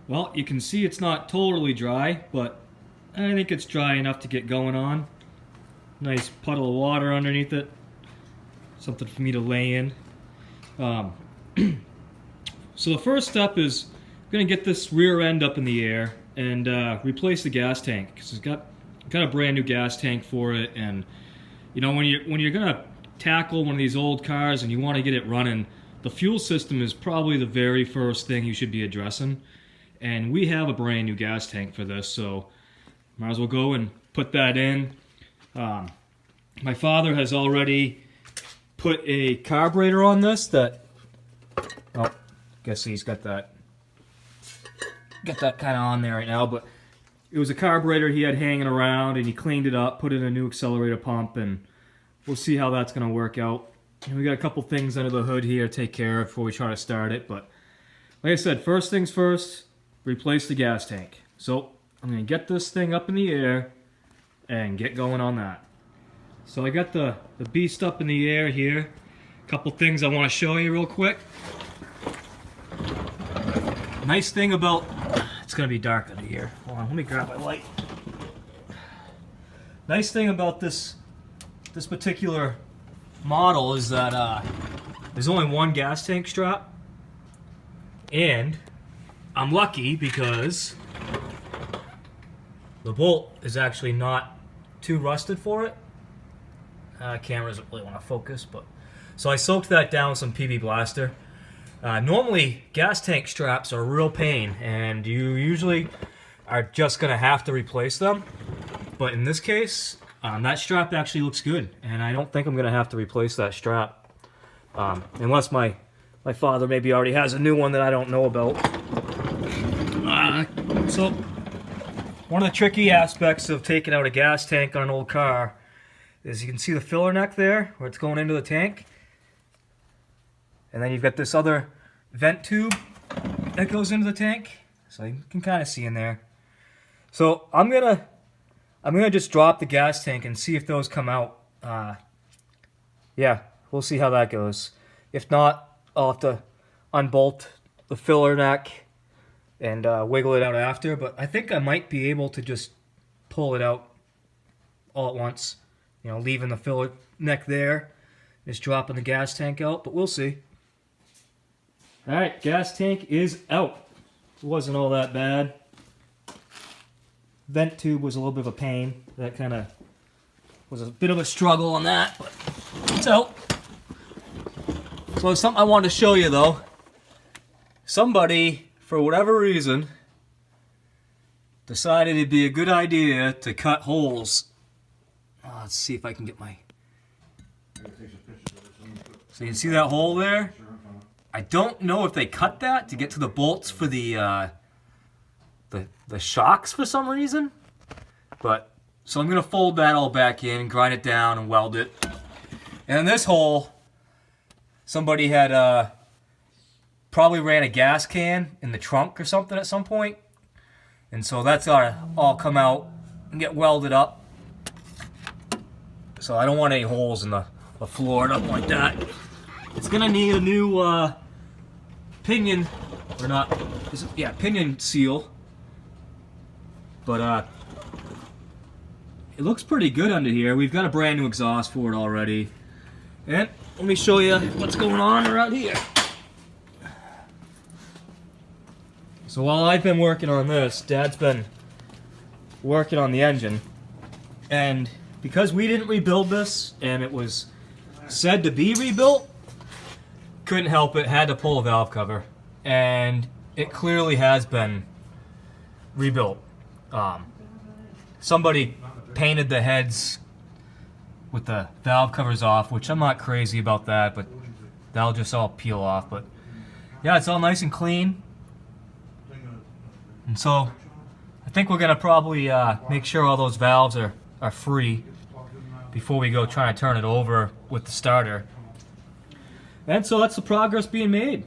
Well, you can see it's not totally dry, but I think it's dry enough to get going on. Nice puddle of water underneath it. Something for me to lay in. So the first step is I'm going to get this rear end up in the air and replace the gas tank, because it's got a brand new gas tank for it. And you know, when you're going to tackle one of these old cars and you want to get it running, the fuel system is probably the very first thing you should be addressing. And we have a brand new gas tank for this, so might as well go and put that in. My father has already put a carburetor on this that, oh, guess he's got that kind of on there right now, but it was a carburetor he had hanging around, and he cleaned it up, put in a new accelerator pump, and we'll see how that's going to work out. And we got a couple things under the hood here to take care of before we try to start it, but like I said, first things first, replace the gas tank. So I'm going to get this thing up in the air and get going on that. So I got the beast up in the air here. A couple things I want to show you real quick. Nice thing about, it's going to be dark under here. Hold on, let me grab my light. Nice thing about this particular model is that there's only one gas tank strap, and I'm lucky because the bolt is actually not too rusted for it. Camera doesn't really want to focus, but so I soaked that down with some PB Blaster. Normally, gas tank straps are a real pain, and you usually are just going to have to replace them. But in this case, that strap actually looks good, and I don't think I'm going to have to replace that strap. Unless my father maybe already has a new one that I don't know about. So, one of the tricky aspects of taking out a gas tank on an old car is you can see the filler neck there, where it's going into the tank. And then you've got this other vent tube that goes into the tank. So you can kind of see in there. So I'm gonna just drop the gas tank and see if those come out. Yeah, we'll see how that goes. If not, I'll have to unbolt the filler neck and wiggle it out after. But I think I might be able to just pull it out all at once. You know, leaving the filler neck there, just dropping the gas tank out, but we'll see. Alright, gas tank is out. It wasn't all that bad. Vent tube was a little bit of a pain. That kind of was a bit of a struggle on that, but it's out. So something I wanted to show you though. Somebody, for whatever reason, decided it'd be a good idea to cut holes. Let's see if I can get my... So you can see that hole there? I don't know if they cut that to get to the bolts for the shocks for some reason. But, so I'm going to fold that all back in, grind it down, and weld it. And in this hole, somebody had probably ran a gas can in the trunk or something at some point. And so that's got to all come out and get welded up. So I don't want any holes in the floor or nothing like that. It's gonna need a new pinion, or not, yeah, pinion seal. But it looks pretty good under here. We've got a brand new exhaust for it already. And let me show you what's going on around here. So while I've been working on this, Dad's been working on the engine. And because we didn't rebuild this, and it was said to be rebuilt, couldn't help it, had to pull a valve cover. And it clearly has been rebuilt. Somebody painted the heads with the valve covers off, which I'm not crazy about that, but that'll just all peel off. But yeah, it's all nice and clean. And so I think we're gonna probably make sure all those valves are free before we go try to turn it over with the starter. And so that's the progress being made.